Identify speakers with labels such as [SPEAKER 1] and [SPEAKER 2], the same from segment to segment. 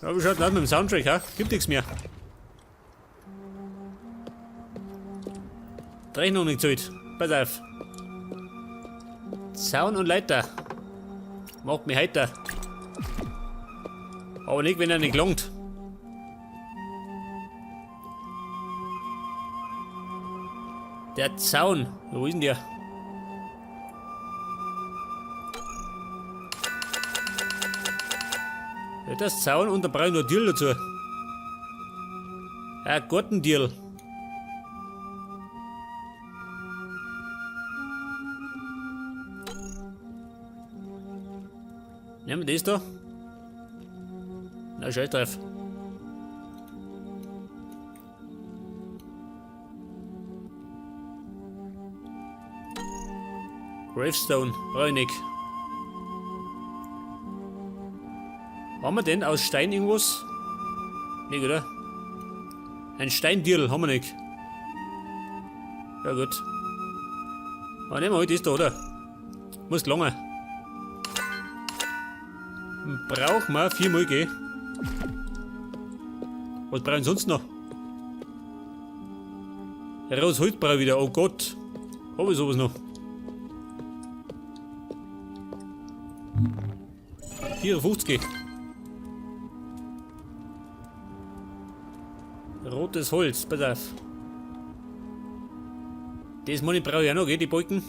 [SPEAKER 1] Ja, wie schaut das mit dem Soundtrack, ha? Gibt nichts mehr. Die Rechnung nicht gezahlt. Pass auf. Zaun und Leiter. Macht mich heiter. Aber nicht, wenn er nicht langt. Der Zaun. Wo ist denn der? Ja, das Zaun und da brauche ich noch Deal dazu. Ein Gartendeal. Nehmen wir das da? Na, scheiß drauf. Gravestone, brauche ich nicht. Haben wir denn aus Stein irgendwas? Nicht, oder? Ein Steindirl haben wir nicht. Ja gut. Aber nehmen wir halt das da, oder? Muss lange. Brauchen wir 4 Mal, gell? Was brauchen wir sonst noch? Raus Holz brauche ich wieder, oh Gott. Habe ich sowas noch? 54. Rotes Holz, pass auf. Das Money brauche ich auch noch, gell, die Balken?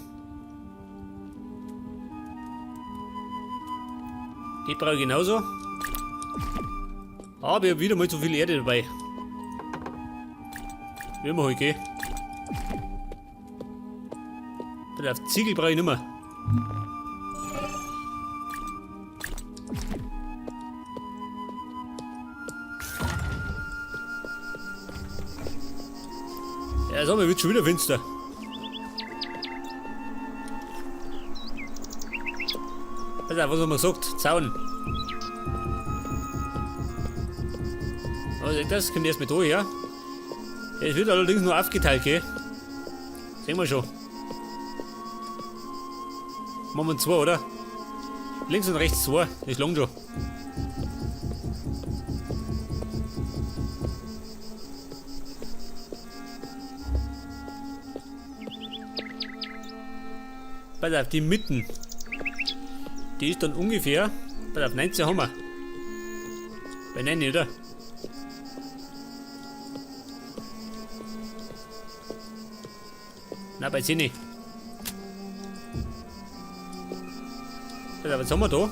[SPEAKER 1] Die brauche ich genauso. Aber ich habe wieder mal zu viel Erde dabei. Wie immer halt, gell? Pass auf, Ziegel brauche ich nicht mehr. Ja, sag mal, wird schon wieder finster. Pass auf, was haben wir gesagt? Zaun. Also das kommt erst mit da, ja? Es wird allerdings nur aufgeteilt, gell? Sehen wir schon. Machen wir 2, oder? Links und rechts 2, das lang schon. Pass auf, die Mitten. Die ist dann ungefähr. Pass auf, 19 haben wir. Bei 9, oder? Na, bei 10. Pass auf, was haben wir da?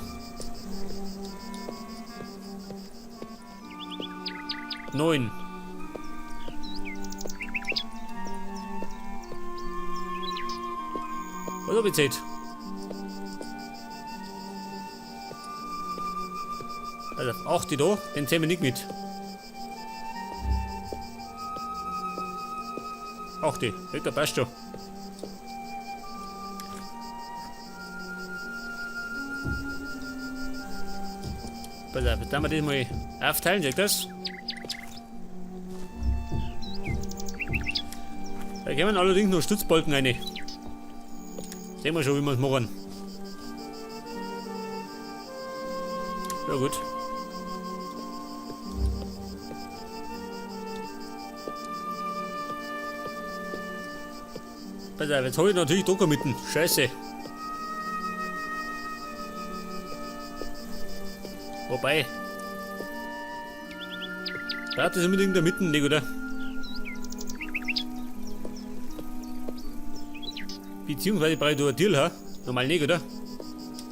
[SPEAKER 1] 9. Was hab ich jetzt? Also 8 da, den zählen wir nicht mit. 8, da passt schon. Pass auf, jetzt haben wir das mal aufteilen, seht ihr das? Da kommen allerdings noch Stützbalken rein. Sehen wir schon, wie wir es machen. Ja gut. Pass auf, jetzt habe ich natürlich Drucker mitten. Scheiße. Wobei. Braucht das unbedingt in der Mitte nicht, oder? Beziehungsweise brauche ich da ein Deal, ha? Normal nicht, oder?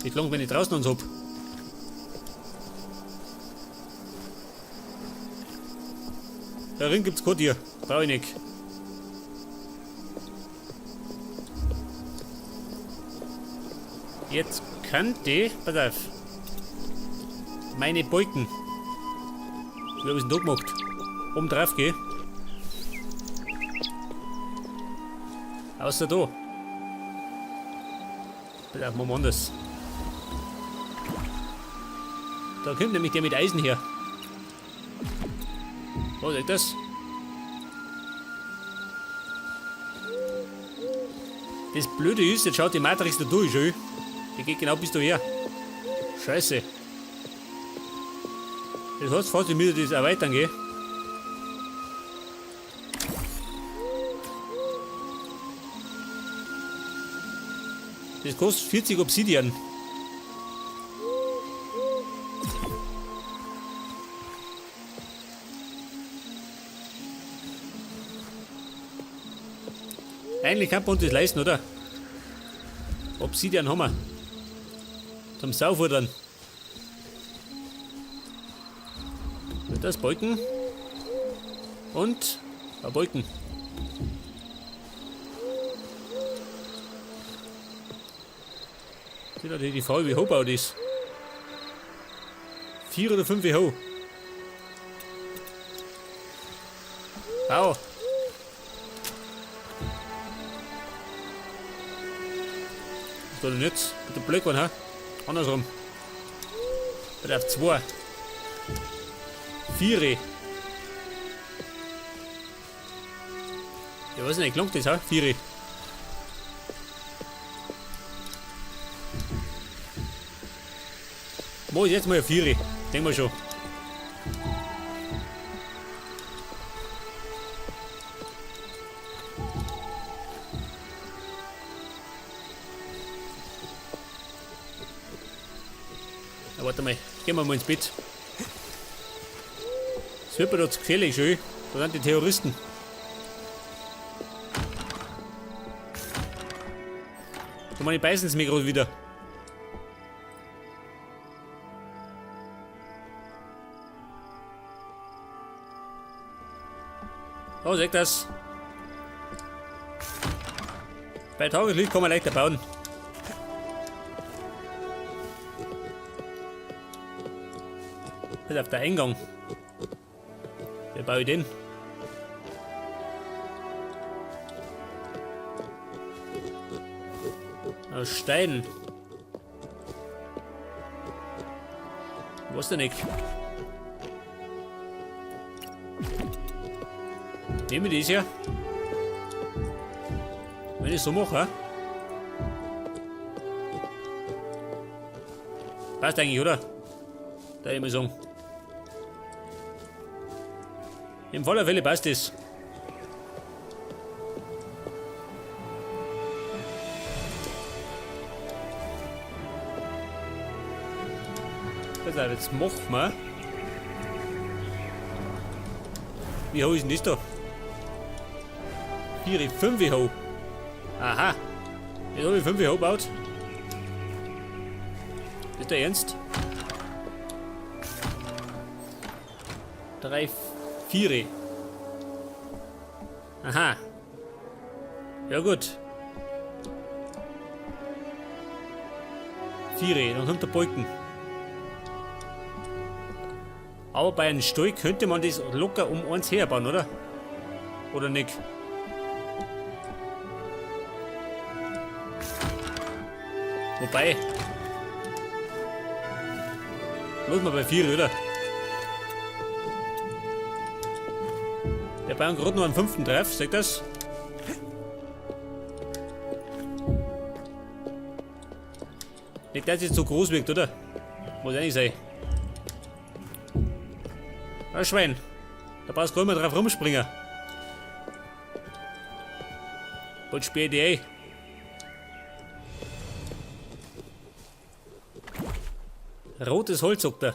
[SPEAKER 1] Nicht lang, wenn ich draußen uns hab. Darin gibt's kein Tier. Brauche ich nicht. Jetzt könnte, pass auf, meine Balken. Wie habe ich es denn da gemacht? Oben drauf gehen. Außer da. Pass auf, machen wir anders. Da kommt nämlich der mit Eisen her. Was ist das? Das Blöde ist, jetzt schaut die Matrix da durch, schön. Die geht genau bis daher. Scheiße. Das heißt, fast ich müsste das erweitern, gell? Das kostet 40 Obsidian. Eigentlich kann man uns das leisten, oder? Obsidian haben wir. Zum Saufuttern. Wird das Balken? Und ein Balken. Das ist natürlich die Frage, wie hoch baut ist. 4 oder 5 wie hoch? Au! Das ist doch nicht. Bitte blöd geworden, ha? Andersrum. Bitte auf 2. 4. Ja, was nicht, gelangt das, ha? 4. Mach ich jetzt mal ein 4. Denken wir schon. Ja, warte mal, gehen wir mal ins Bett. Es wird mir da zu gefährlich schon. Da sind die Terroristen. Da meine, beißen sie mich gerade wieder. Oh, seht das. Bei Tageslicht kann man leichter bauen. Das ist auf der Eingang. Wie baue ich den? Aus Stein. Was denn nicht? Nehme ich das hier. Wenn ich so mache. Passt eigentlich, oder? Da ich mal sagen. Im Fall der Fälle passt das. Also jetzt machen wir. Wie hoch ist denn das da? 4, 5 hoch. Aha. Jetzt habe ich 5 hoch gebaut. Ist der Ernst? 3, 4. Aha. Ja gut. 4, dann kommt der Balken. Aber bei einem Stall könnte man das locker um 1 herbauen, oder? Oder nicht? Wobei. Los mal bei 4, oder? Wir bauen gerade noch einen 5. drauf, seht ihr das? Nicht, dass es jetzt so groß wirkt, oder? Muss eigentlich sein. Ein Schwein. Da brauchst du gar nicht mehr drauf rumspringen. Bald sperre ich die ein. Rotes Holz, sagt er.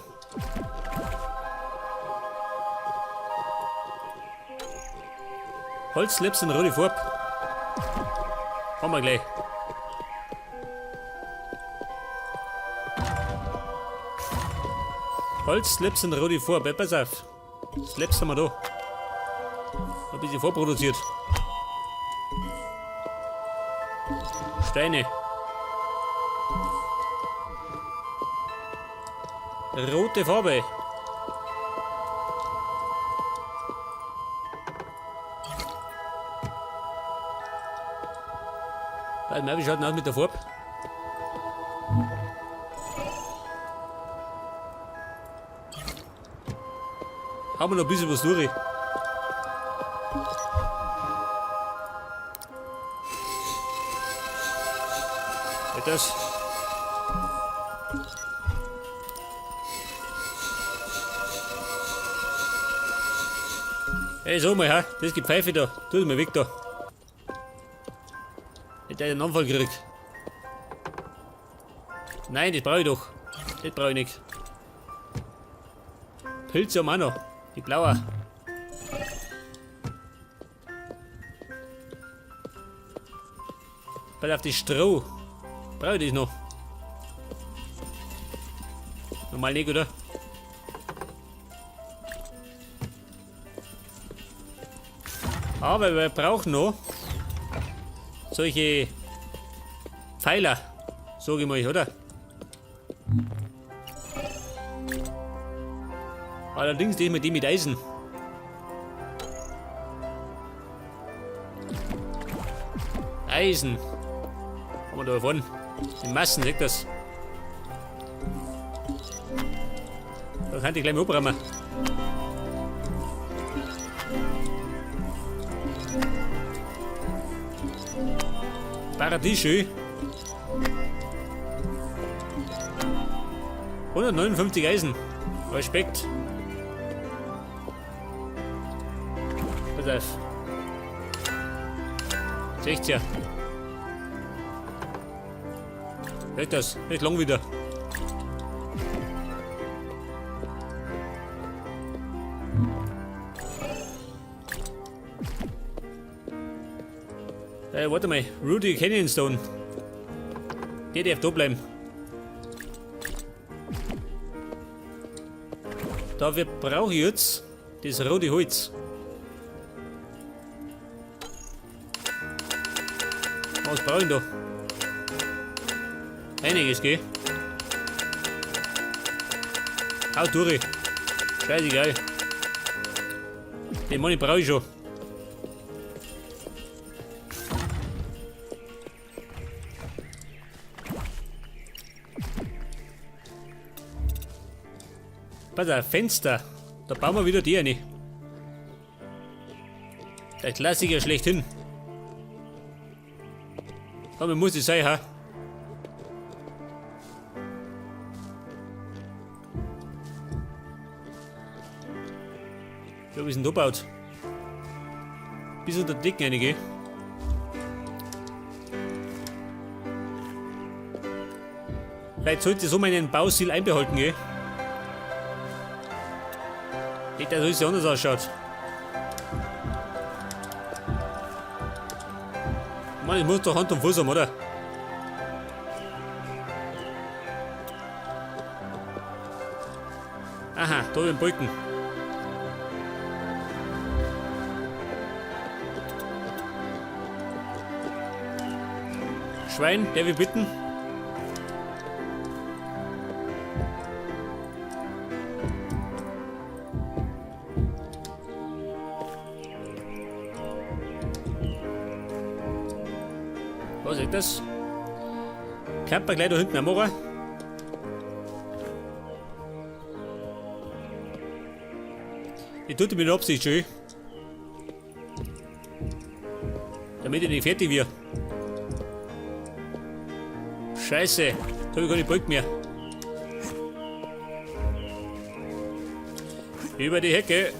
[SPEAKER 1] Holz, Slips und rote Farbe. Haben wir gleich. Holz, Slips und rote Farbe. Pass auf. Slips haben wir da. Ein bisschen vorproduziert. Steine. Rote Farbe. Warte mal, wie schaut denn aus mit der Farbe? Haben wir noch ein bisschen was durch. Das. Ey, so mal, ha? Das gibt Pfeife da. Tu mir weg da. Hätte ich einen Anfall gekriegt. Nein, das brauche ich doch. Das brauche ich nicht. Pilze haben auch noch. Die blaue. Pass auf die Stroh. Brauche ich das noch? Normal nicht, oder? Aber wir brauchen noch solche Pfeiler, sag ich mal, oder? Allerdings die mit Eisen. Eisen. Haben wir da davon. In Massen, seht das. Da kann ich gleich mal abräumen. Paradies schön. 159 Eisen. Respekt. Pass auf. 16. Weg das. Nicht lang wieder. Warte mal. Rudy Canyon Stone. Der darf da bleiben. Dafür brauche ich jetzt das rote Holz. Was brauche ich da? Einiges, gell? Haut durch. Scheißegal. Den Money brauche ich schon. Pass auf, Fenster. Da bauen wir wieder die rein. Der Klassiker schlechthin. Aber muss es sein, ha? So, wie ist denn da gebaut? Bis unter die Decken rein, gell? Vielleicht sollte so meinen Baustil einbehalten, gell? Nicht, dass es anders ausschaut. Mann, ich muss doch Hand und Fuß haben, oder? Aha, da habe ich einen Balken. Schwein, darf ich bitten? Was ist das? Kappa gleich da hinten am Morgen. Ich tue mit der Absicht schön. Damit ich nicht fertig werde. Scheiße, da habe ich gar nicht Balken mehr. Über die Hecke.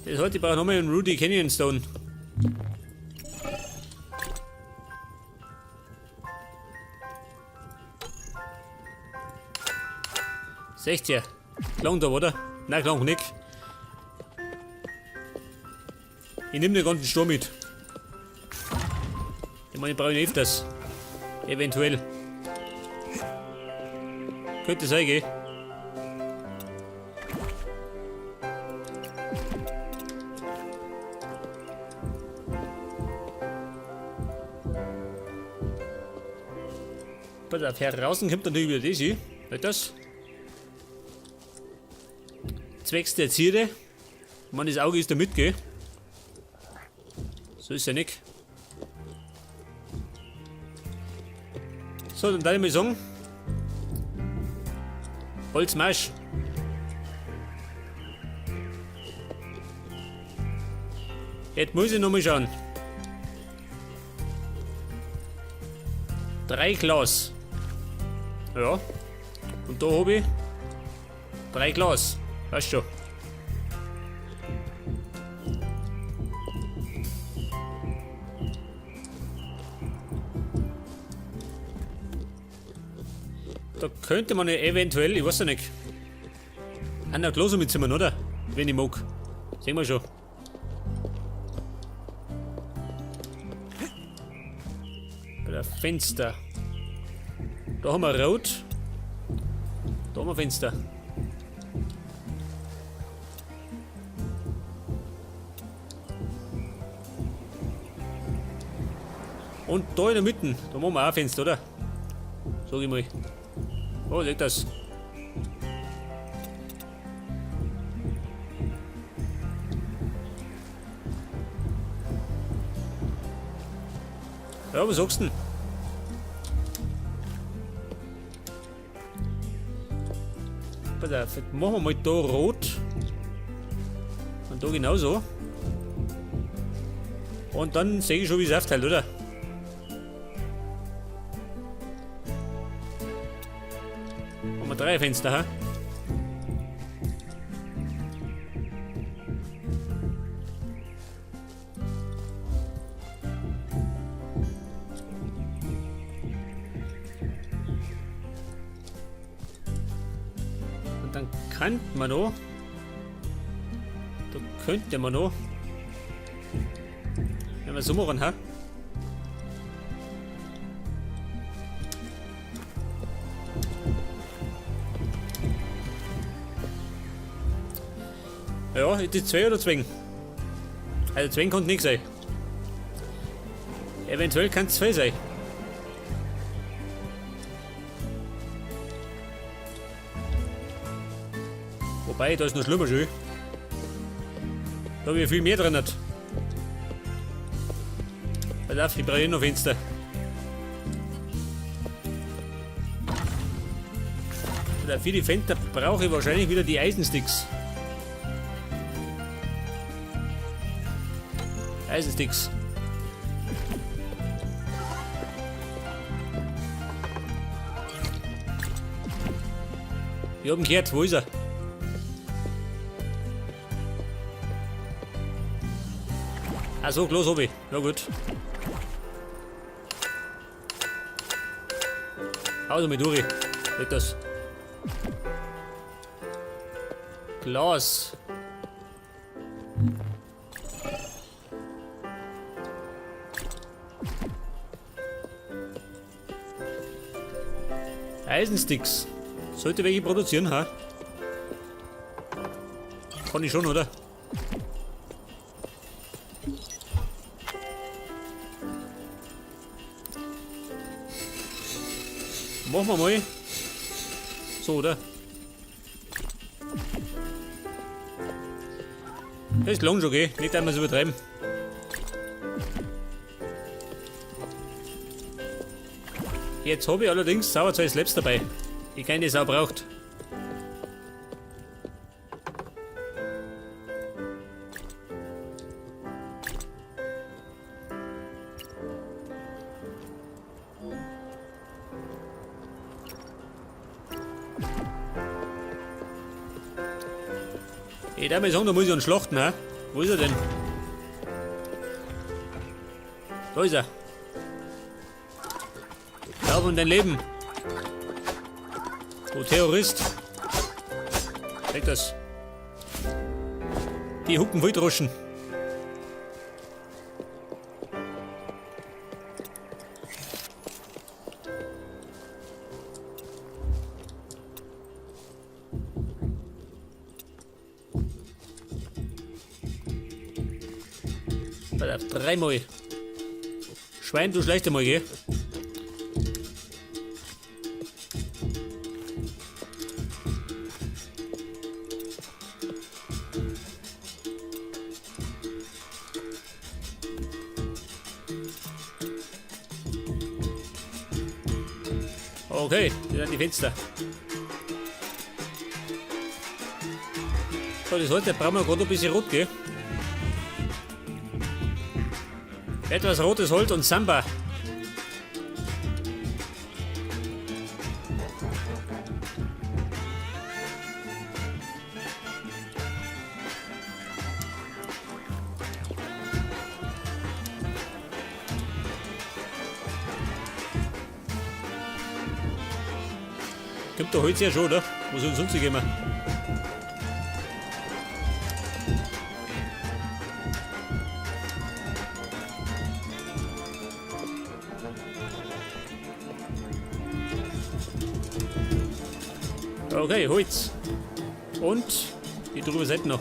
[SPEAKER 1] Das heute brauche ich nochmal einen Rudy Canyon Stone. Seht ihr? Klang da, oder? Nein, klang nicht. Ich nehme den ganzen Sturm mit. Ich meine, ich brauche ihn öfters. Eventuell. Könnte sein, gell? Pass auf, heraus kommt natürlich wieder das hier. Hört das? Zwecks der Zierde. Mann, das Auge ist da mit, gell? So ist ja nicht. So, dann darf ich mal sagen. Holzmarsch. Jetzt muss ich noch mal schauen. 3 Glas. Ja. Und da habe ich 3 Glas. Weißt schon. Da könnte man ja eventuell, ich weiß ja nicht, einer Klose mitzimmern, oder? Wenn ich mag. Sehen wir schon. Bei der Fenster. Da haben wir Rot. Da haben wir Fenster. Und da in der Mitte, da machen wir auch ein Fenster, oder? Sag ich mal. Oh, leg das. Ja, was sagst du denn? Pass auf, jetzt machen wir mal da rot. Und da genauso. Und dann sehe ich schon, wie es aufteilt, oder? Haben wir 3 Fenster, ha? Und dann könnte man noch. Da könnte man noch. Wenn wir so machen, ha? Ja, ist das 2 oder 2? Also 2 kann nicht sein. Eventuell kann es 2 sein. Wobei, da ist noch schlimmer schön. Da habe ich viel mehr drin. Pass auf, ich brauche noch Fenster. Für die Fenster brauche ich wahrscheinlich wieder die Eisensticks. Eisensticks. Wir haben gehört, wo ist er? Ach so, los hab ich. Na gut. Hau damit durch. Weg das. Glas. Eisensticks. Sollte welche produzieren, ha? Kann ich schon, oder? Machen wir mal. So, oder? Das ist lang schon, gell? Nicht einmal so übertreiben. Jetzt habe ich allerdings Sauerzeug-Slaps dabei, die keine Sau braucht. Ich darf mal sagen, da muss ich einen schlachten, ha? Wo ist er denn? Da ist er. Glaub um dein Leben. Du Terrorist. Zeig das. Die Hucken Wildroschen. Pass auf, 3-mal. Schwein, du schleichst einmal, gell? Okay, das sind die Fenster. So, das Holz, da brauchen wir gerade ein bisschen rot, gell? Etwas rotes Holz und Samba. Kommt der Holz ja schon, oder? Wo soll sonst gehen? Okay, Holz. Und die drüben seid noch.